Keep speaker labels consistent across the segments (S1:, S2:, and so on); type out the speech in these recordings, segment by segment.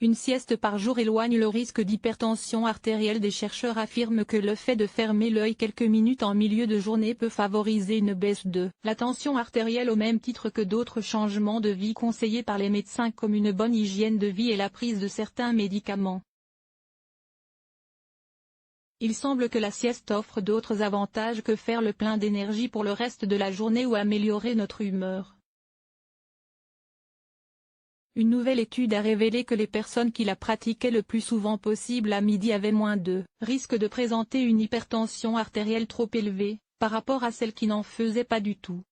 S1: Une sieste par jour éloigne le risque d'hypertension artérielle. Des chercheurs affirment que le fait de fermer l'œil quelques minutes en milieu de journée peut favoriser une baisse de la tension artérielle au même titre que d'autres changements de vie conseillés par les médecins comme une bonne hygiène de vie et la prise de certains médicaments. Il semble que la sieste offre d'autres avantages que faire le plein d'énergie pour le reste de la journée ou améliorer notre humeur. Une nouvelle étude a révélé que les personnes qui la pratiquaient le plus souvent possible à midi avaient moins de risque de présenter une hypertension artérielle trop élevée, par rapport à celles qui n'en faisaient pas du tout.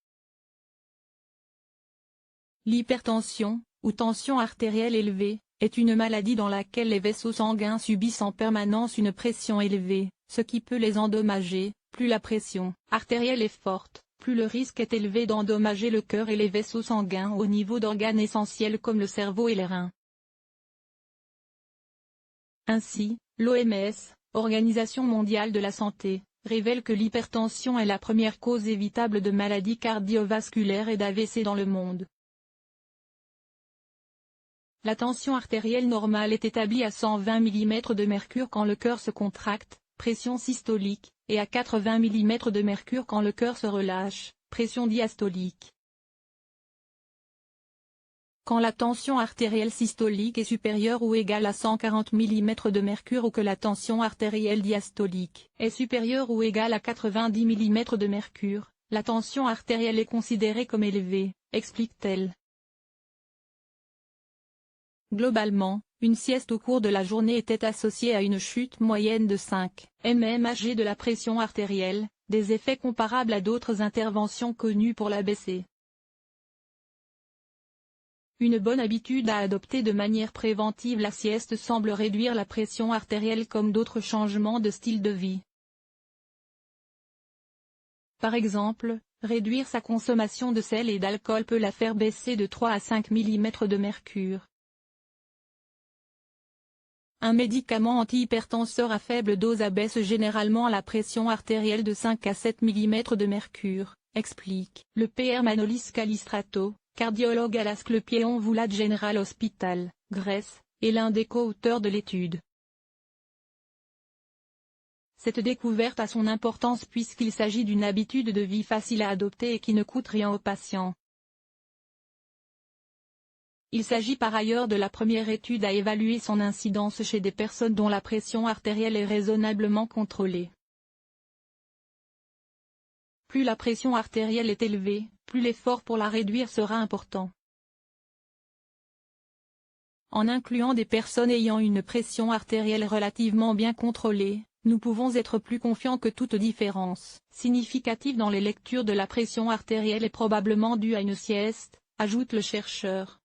S1: L'hypertension, ou tension artérielle élevée, est une maladie dans laquelle les vaisseaux sanguins subissent en permanence une pression élevée, ce qui peut les endommager. Plus la pression artérielle est forte, plus le risque est élevé d'endommager le cœur et les vaisseaux sanguins au niveau d'organes essentiels comme le cerveau et les reins. Ainsi, l'OMS, Organisation mondiale de la santé, révèle que l'hypertension est la première cause évitable de maladies cardiovasculaires et d'AVC dans le monde. La tension artérielle normale est établie à 120 mm de mercure quand le cœur se contracte, pression systolique, et à 80 mm de mercure quand le cœur se relâche, pression diastolique. Quand la tension artérielle systolique est supérieure ou égale à 140 mm de mercure ou que la tension artérielle diastolique est supérieure ou égale à 90 mm de mercure, la tension artérielle est considérée comme élevée, explique-t-elle. Globalement, une sieste au cours de la journée était associée à une chute moyenne de 5 mmHg de la pression artérielle, des effets comparables à d'autres interventions connues pour l'abaisser. Une bonne habitude à adopter de manière préventive. La sieste semble réduire la pression artérielle comme d'autres changements de style de vie. Par exemple, réduire sa consommation de sel et d'alcool peut la faire baisser de 3 à 5 mm de mercure. Un médicament antihypertenseur à faible dose abaisse généralement la pression artérielle de 5 à 7 mm de mercure, explique le Pr Manolis Callistrato, cardiologue à l'Asclepieion Voulat General Hospital, Grèce, et l'un des co-auteurs de l'étude. Cette découverte a son importance puisqu'il s'agit d'une habitude de vie facile à adopter et qui ne coûte rien aux patients. Il s'agit par ailleurs de la première étude à évaluer son incidence chez des personnes dont la pression artérielle est raisonnablement contrôlée. Plus la pression artérielle est élevée, plus l'effort pour la réduire sera important. En incluant des personnes ayant une pression artérielle relativement bien contrôlée, nous pouvons être plus confiants que toute différence significative dans les lectures de la pression artérielle est probablement due à une sieste, ajoute le chercheur.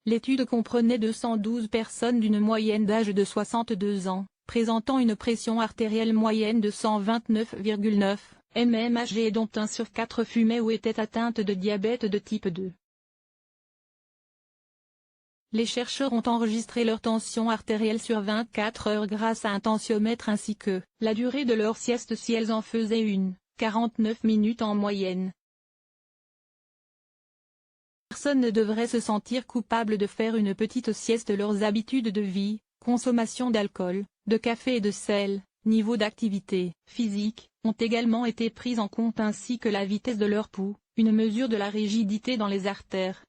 S1: L'étude comprenait 212 personnes d'une moyenne d'âge de 62 ans, présentant une pression artérielle moyenne de 129,9 mmHg dont 1 sur 4 fumait ou était atteinte de diabète de type 2. Les chercheurs ont enregistré leur tension artérielle sur 24 heures grâce à un tensiomètre ainsi que la durée de leur sieste si elles en faisaient une, 49 minutes en moyenne. Personne ne devrait se sentir coupable de faire une petite sieste. Leurs habitudes de vie, consommation d'alcool, de café et de sel, niveau d'activité physique, ont également été prises en compte ainsi que la vitesse de leur pouls, une mesure de la rigidité dans les artères.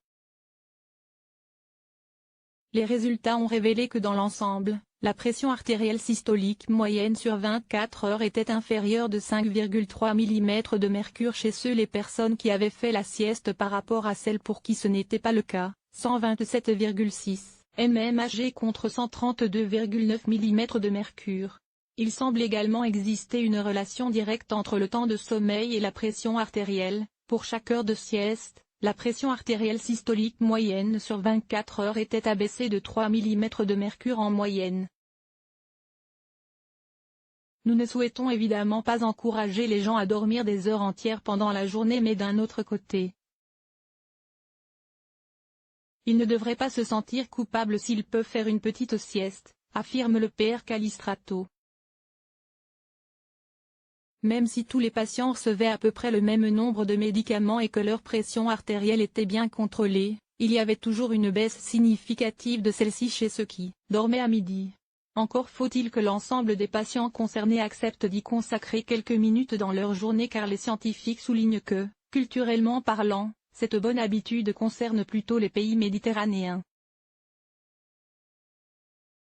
S1: Les résultats ont révélé que dans l'ensemble, la pression artérielle systolique moyenne sur 24 heures était inférieure de 5,3 mm de mercure chez les personnes qui avaient fait la sieste par rapport à celles pour qui ce n'était pas le cas, 127,6 mmHg contre 132,9 mm de mercure. Il semble également exister une relation directe entre le temps de sommeil et la pression artérielle. Pour chaque heure de sieste, la pression artérielle systolique moyenne sur 24 heures était abaissée de 3 mm de mercure en moyenne. Nous ne souhaitons évidemment pas encourager les gens à dormir des heures entières pendant la journée, mais d'un autre côté, ils ne devraient pas se sentir coupables s'ils peuvent faire une petite sieste, affirme le Pr Callistrato. Même si tous les patients recevaient à peu près le même nombre de médicaments et que leur pression artérielle était bien contrôlée, il y avait toujours une baisse significative de celle-ci chez ceux qui dormaient à midi. Encore faut-il que l'ensemble des patients concernés acceptent d'y consacrer quelques minutes dans leur journée car les scientifiques soulignent que, culturellement parlant, cette bonne habitude concerne plutôt les pays méditerranéens.